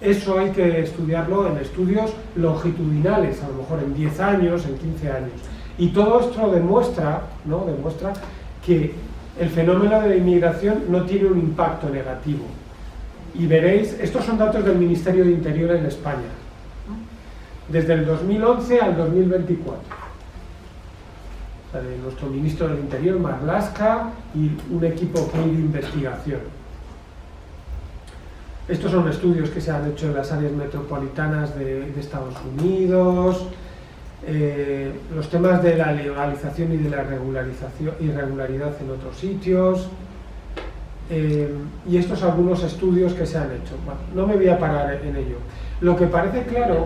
Eso hay que estudiarlo en estudios longitudinales, a lo mejor en 10 años, en 15 años. Y todo esto demuestra, ¿no?, demuestra que el fenómeno de la inmigración no tiene un impacto negativo. Y veréis, estos son datos del Ministerio de Interior en España, desde el 2011 al 2024. O sea, de nuestro ministro del Interior, Marlaska, y un equipo de investigación. Estos son estudios que se han hecho en las áreas metropolitanas de Estados Unidos, los temas de la legalización y de la irregularidad en otros sitios, y estos algunos estudios que se han hecho. Bueno, no me voy a parar en ello. Lo que parece claro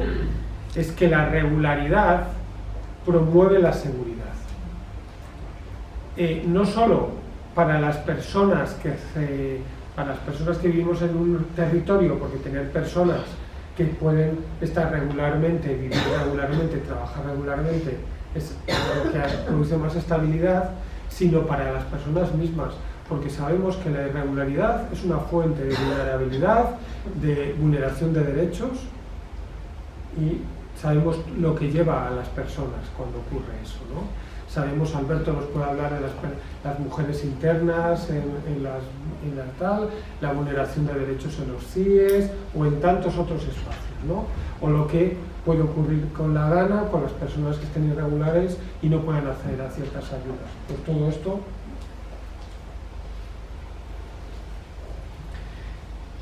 es que la regularidad promueve la seguridad. No solo para las personas que vivimos en un territorio, porque tener personas que pueden estar regularmente, vivir regularmente, trabajar regularmente, es lo que produce más estabilidad, sino para las personas mismas, porque sabemos que la irregularidad es una fuente de vulnerabilidad, de vulneración de derechos, y sabemos lo que lleva a las personas cuando ocurre eso, ¿no? Sabemos, Alberto nos puede hablar de las mujeres internas la vulneración de derechos en los CIES o en tantos otros espacios, ¿no? O lo que puede ocurrir con la gana, con las personas que estén irregulares y no puedan acceder a ciertas ayudas. Pues todo esto.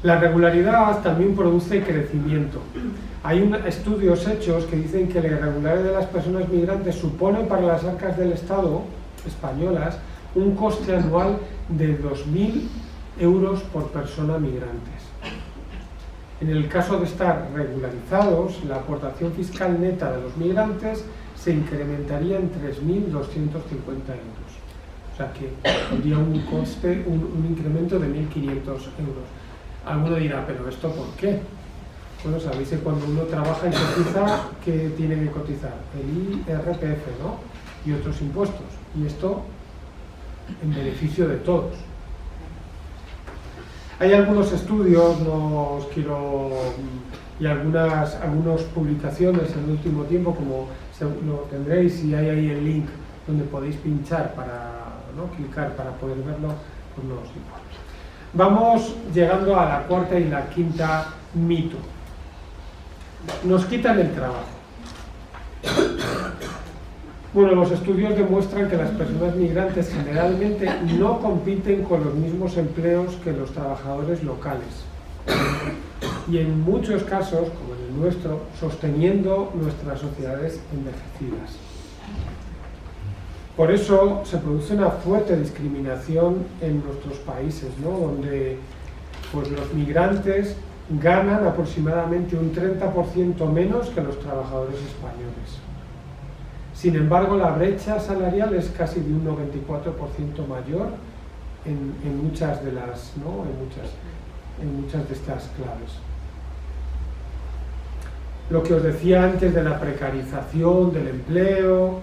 La regularidad también produce crecimiento. Hay estudios hechos que dicen que la irregularidad de las personas migrantes supone para las arcas del Estado españolas un coste anual de 2.000 euros por persona migrantes. En el caso de estar regularizados, la aportación fiscal neta de los migrantes se incrementaría en 3.250 euros. O sea que habría un coste, un incremento de 1.500 euros. Alguno dirá, ¿pero esto por qué? Bueno, sabéis que cuando uno trabaja y cotiza, ¿qué tiene que cotizar? El IRPF, ¿no? Y otros impuestos. Y esto en beneficio de todos. Hay algunos estudios, y algunas publicaciones en el último tiempo, como lo tendréis, y hay ahí el link donde podéis pinchar clicar para poder verlo, pues no os importa. Vamos llegando a la cuarta y la quinta mito. Nos quitan el trabajo. Bueno, los estudios demuestran que las personas migrantes generalmente no compiten con los mismos empleos que los trabajadores locales. Y en muchos casos, como en el nuestro, sosteniendo nuestras sociedades envejecidas. Por eso se produce una fuerte discriminación en nuestros países, ¿no? Donde pues, los migrantes ganan aproximadamente un 30% menos que los trabajadores españoles. Sin embargo, la brecha salarial es casi de un 94% mayor en muchas de estas claves. Lo que os decía antes de la precarización del empleo,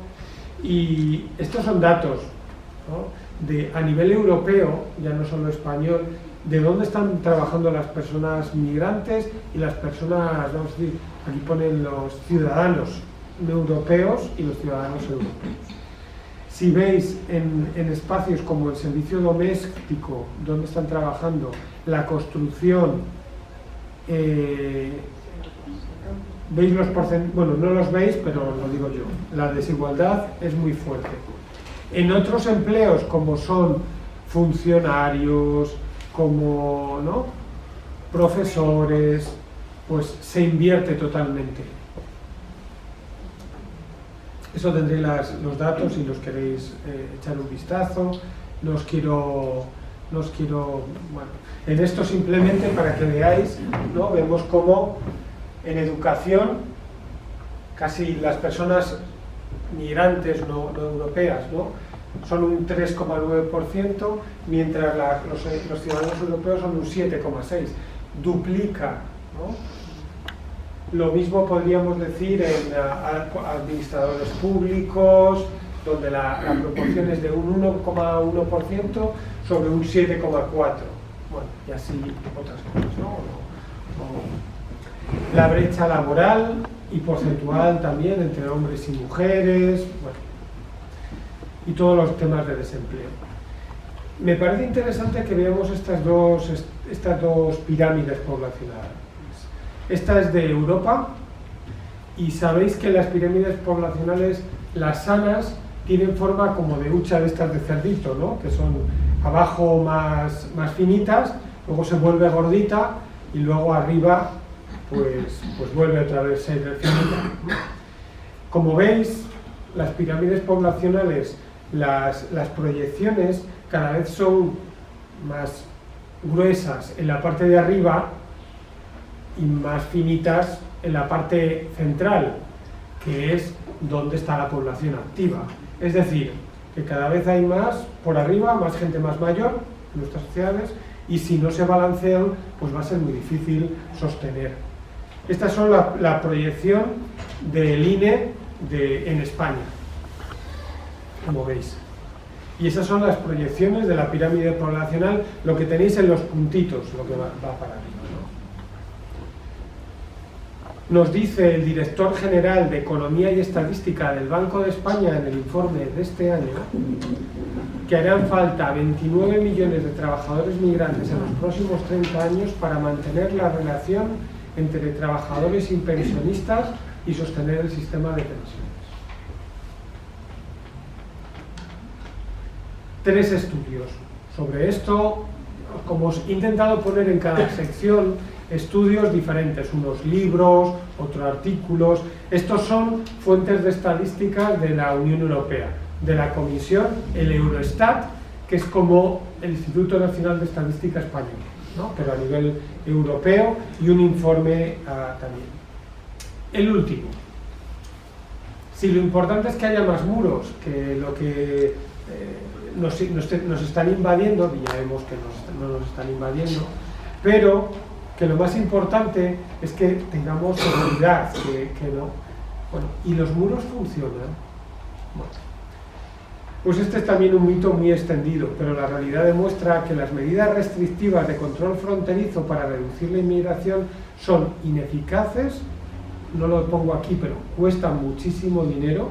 y estos son datos, ¿no? A nivel europeo, ya no solo español, de dónde están trabajando las personas migrantes y las personas, vamos a decir, aquí ponen los ciudadanos europeos y los ciudadanos europeos. Si veis en espacios como el servicio doméstico, donde están trabajando, la construcción, veis los porcentajes, bueno, no los veis, pero lo digo yo, la desigualdad es muy fuerte. En otros empleos, como son funcionarios, como profesores, pues se invierte totalmente. Eso tendréis los datos si los queréis echar un vistazo. No os quiero, bueno, en esto simplemente para que veáis, ¿no? Vemos cómo en educación casi las personas migrantes no europeas, ¿no? Son un 3,9%, mientras los ciudadanos europeos son un 7,6%. Duplica, ¿no? Lo mismo podríamos decir en administradores públicos, donde la proporción es de un 1,1% sobre un 7,4%. Bueno, y así otras cosas, ¿no? La brecha laboral y porcentual también entre hombres y mujeres, bueno, y todos los temas de desempleo. Me parece interesante que veamos estas dos pirámides poblacionales. Esta es de Europa y sabéis que las pirámides poblacionales, las sanas, tienen forma como de hucha de estas de cerdito, ¿no? Que son abajo más finitas, luego se vuelve gordita y luego arriba pues vuelve otra vez a ser finita. Como veis, las pirámides poblacionales, las proyecciones cada vez son más gruesas en la parte de arriba y más finitas en la parte central, que es donde está la población activa. Es decir, que cada vez hay más por arriba, más gente más mayor en nuestras sociedades, y si no se balancean, pues va a ser muy difícil sostener. Estas son la proyección del INE en España, como veis. Y esas son las proyecciones de la pirámide poblacional, lo que tenéis en los puntitos, lo que va para arriba, ¿no? Nos dice el director general de Economía y Estadística del Banco de España en el informe de este año que harán falta 29 millones de trabajadores migrantes en los próximos 30 años para mantener la relación entre trabajadores y pensionistas y sostener el sistema de pensiones. 3 estudios sobre esto, como os he intentado poner en cada sección estudios diferentes, unos libros, otros artículos. Estos son fuentes de estadísticas de la Unión Europea, de la Comisión, el Eurostat, que es como el Instituto Nacional de Estadística Español, ¿no? Pero a nivel europeo, y un informe también. El último. Si lo importante es que haya más muros, que lo que nos están invadiendo, y ya vemos que no nos están invadiendo, pero que lo más importante es que tengamos seguridad, que no. Bueno, ¿y los muros funcionan? Bueno, pues este es también un mito muy extendido, pero la realidad demuestra que las medidas restrictivas de control fronterizo para reducir la inmigración son ineficaces, no lo pongo aquí, pero cuestan muchísimo dinero,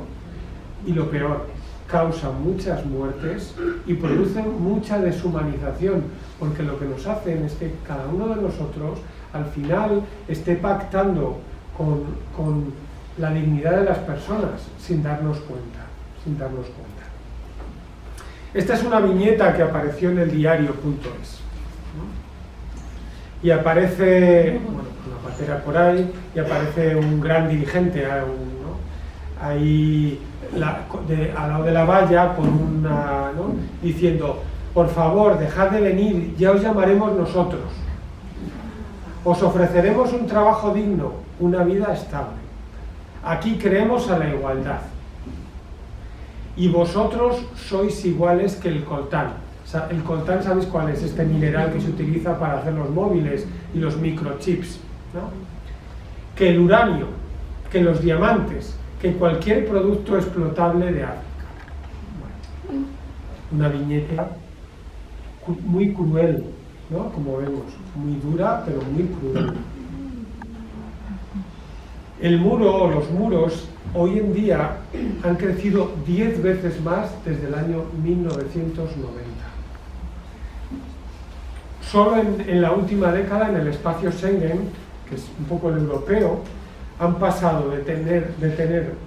y lo peor, causan muchas muertes y producen mucha deshumanización, porque lo que nos hacen es que cada uno de nosotros al final esté pactando con la dignidad de las personas sin darnos cuenta. Esta es una viñeta que apareció en el diario.es, ¿no? Y aparece, bueno, una patera por ahí, y aparece un gran dirigente, ¿no? Ahí al lado de la valla, con una, ¿no? Diciendo: por favor, dejad de venir, ya os llamaremos nosotros. Os ofreceremos un trabajo digno, una vida estable. Aquí creemos a la igualdad. Y vosotros sois iguales que el coltán. El coltán, ¿sabéis cuál es? Este mineral que se utiliza para hacer los móviles y los microchips, ¿no? Que el uranio, que los diamantes, que cualquier producto explotable de África. Bueno, una viñeta muy cruel, ¿no? Como vemos, muy dura, pero muy cruel. El muro, o los muros, hoy en día han crecido 10 veces más desde el año 1990. Solo en la última década, en el espacio Schengen, que es un poco el europeo, han pasado de tener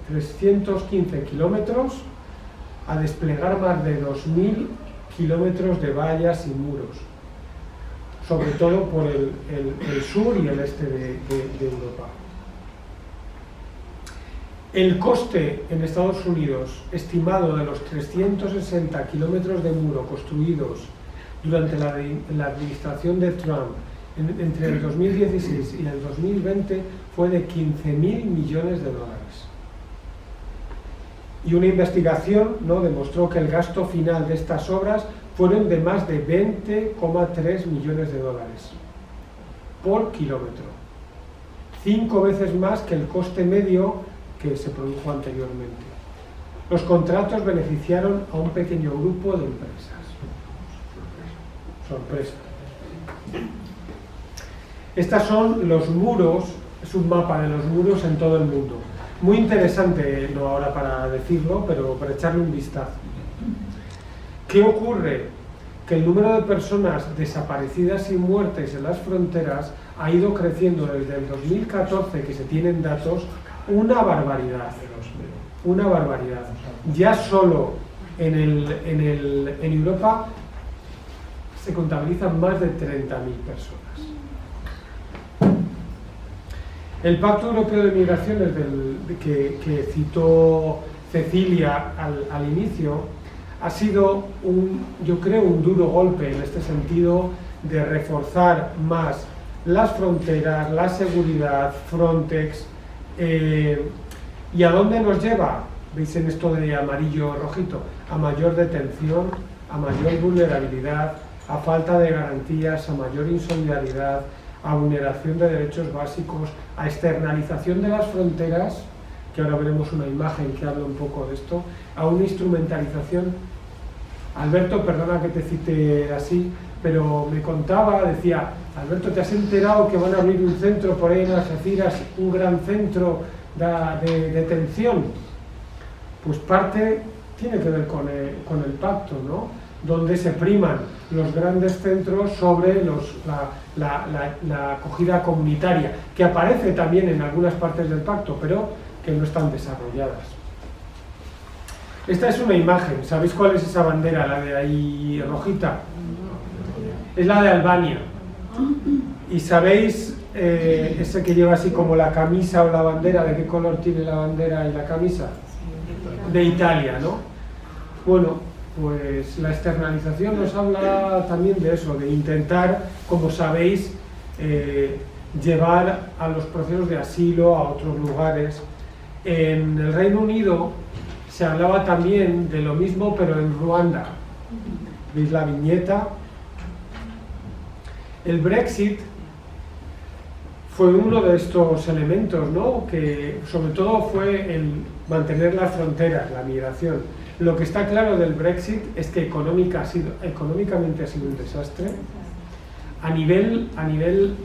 315 kilómetros a desplegar más de 2.000 kilómetros de vallas y muros, sobre todo por el sur y el este de Europa. El coste en Estados Unidos estimado de los 360 kilómetros de muro construidos durante la administración de Trump entre el 2016 y el 2020 fue de 15.000 millones de dólares. Y una investigación, ¿no?, demostró que el gasto final de estas obras fueron de más de 20,3 millones de dólares por kilómetro. 5 veces más que el coste medio que se produjo anteriormente. Los contratos beneficiaron a un pequeño grupo de empresas. Sorpresa. Estos son los muros, es un mapa de los muros en todo el mundo. Muy interesante, no ahora para decirlo, pero para echarle un vistazo. ¿Qué ocurre? Que el número de personas desaparecidas y muertes en las fronteras ha ido creciendo desde el 2014, que se tienen datos, una barbaridad. Una barbaridad. Ya solo en Europa se contabilizan más de 30.000 personas. El Pacto Europeo de Migraciones que citó Cecilia al inicio ha sido, yo creo, un duro golpe en este sentido de reforzar más las fronteras, la seguridad, Frontex. ¿Y a dónde nos lleva? veis en esto de amarillo rojito, a mayor detención, a mayor vulnerabilidad, a falta de garantías, a mayor insolidaridad, a vulneración de derechos básicos, a externalización de las fronteras, que ahora veremos una imagen que habla un poco de esto, a una instrumentalización. Alberto, perdona que te cite así, pero me contaba, decía, Alberto, ¿te has enterado que van a abrir un centro por ahí en Algeciras, un gran centro de detención? Pues parte tiene que ver con el pacto, ¿no? Donde se priman los grandes centros sobre la acogida comunitaria, que aparece también en algunas partes del pacto, pero que no están desarrolladas. Esta es una imagen, ¿sabéis cuál es esa bandera, la de ahí rojita? Es la de Albania. ¿Y sabéis ese que lleva así como la camisa o la bandera, de qué color tiene la bandera y la camisa? De Italia, ¿no? Bueno, pues la externalización nos habla también de eso, de intentar, como sabéis, llevar a los procesos de asilo a otros lugares. En el Reino Unido se hablaba también de lo mismo, pero en Ruanda. ¿Veis la viñeta? El Brexit fue uno de estos elementos, ¿no? Que sobre todo fue el mantener las fronteras, la migración. Lo que está claro del Brexit es que económicamente ha sido un desastre. A nivel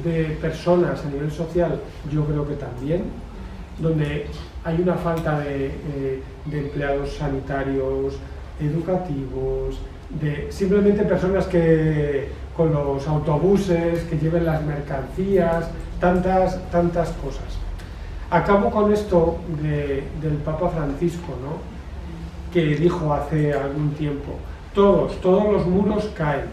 de personas, a nivel social, yo creo que también, donde hay una falta de empleados sanitarios, educativos, de simplemente personas que con los autobuses, que lleven las mercancías, tantas cosas. Acabo con esto del Papa Francisco, ¿no? Que dijo hace algún tiempo, todos los muros caen,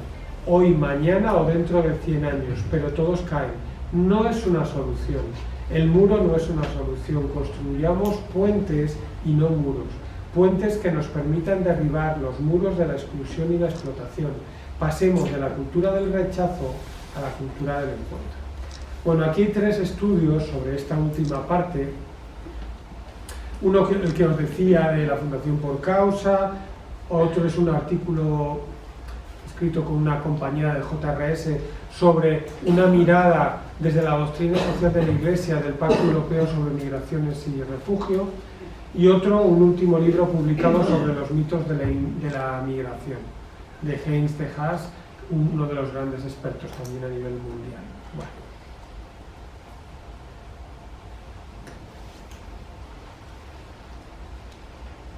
hoy, mañana o dentro de 100 años, pero todos caen. No es una solución, el muro no es una solución, construyamos puentes y no muros, puentes que nos permitan derribar los muros de la exclusión y la explotación, pasemos de la cultura del rechazo a la cultura del encuentro. Bueno, aquí hay 3 estudios sobre esta última parte. Uno, el que os decía, de la Fundación Por Causa, otro es un artículo escrito con una compañera de JRS sobre una mirada desde la doctrina social de la Iglesia del Pacto Europeo sobre Migraciones y Refugio, y otro, un último libro publicado sobre los mitos de la migración, de Heinz de Haas, uno de los grandes expertos también a nivel mundial. Bueno.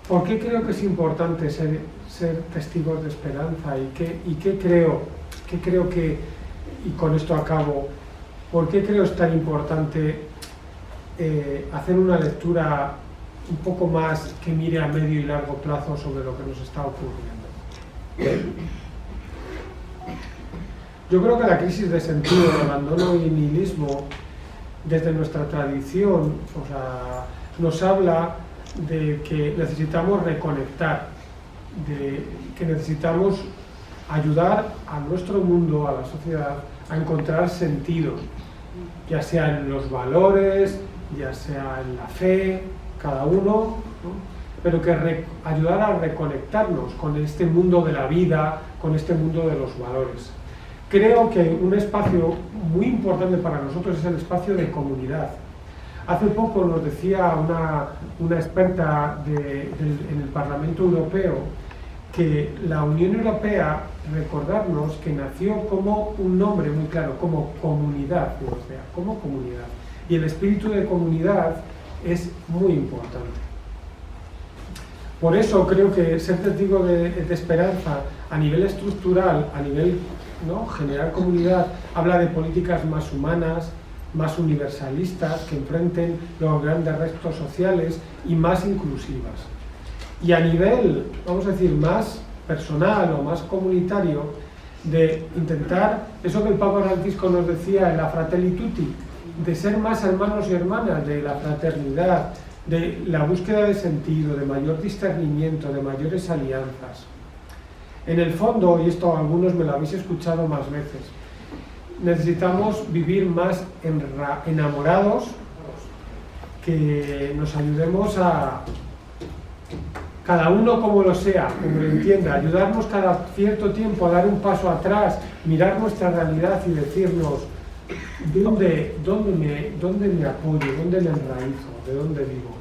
¿Por qué creo que es importante ser testigos de esperanza? ¿Y qué creo que, y con esto acabo, por qué creo es tan importante hacer una lectura un poco más que mire a medio y largo plazo sobre lo que nos está ocurriendo? Yo creo que la crisis de sentido, de abandono y nihilismo, desde nuestra tradición, nos habla de que necesitamos reconectar, de que necesitamos ayudar a nuestro mundo, a la sociedad, a encontrar sentido, ya sea en los valores, ya sea en la fe, cada uno, ¿no? Pero que ayudar a reconectarnos con este mundo de la vida, con este mundo de los valores. Creo que un espacio muy importante para nosotros es el espacio de comunidad. Hace poco nos decía una experta en el Parlamento Europeo que la Unión Europea, recordarnos que nació como un nombre muy claro, como comunidad europea, como comunidad. Y el espíritu de comunidad es muy importante. Por eso creo que ser testigo de esperanza a nivel estructural, a nivel, ¿no?, generar comunidad, habla de políticas más humanas, más universalistas, que enfrenten los grandes retos sociales y más inclusivas. Y a nivel, vamos a decir, más personal o más comunitario, de intentar, eso que el Papa Francisco nos decía en la Fratelli Tutti, de ser más hermanos y hermanas, de la fraternidad, de la búsqueda de sentido, de mayor discernimiento, de mayores alianzas. En el fondo, y esto algunos me lo habéis escuchado más veces, necesitamos vivir más enamorados, que nos ayudemos a cada uno como lo sea, como lo entienda, ayudarnos cada cierto tiempo a dar un paso atrás, mirar nuestra realidad y decirnos ¿dónde me apoyo, dónde me enraizo, de dónde vivo?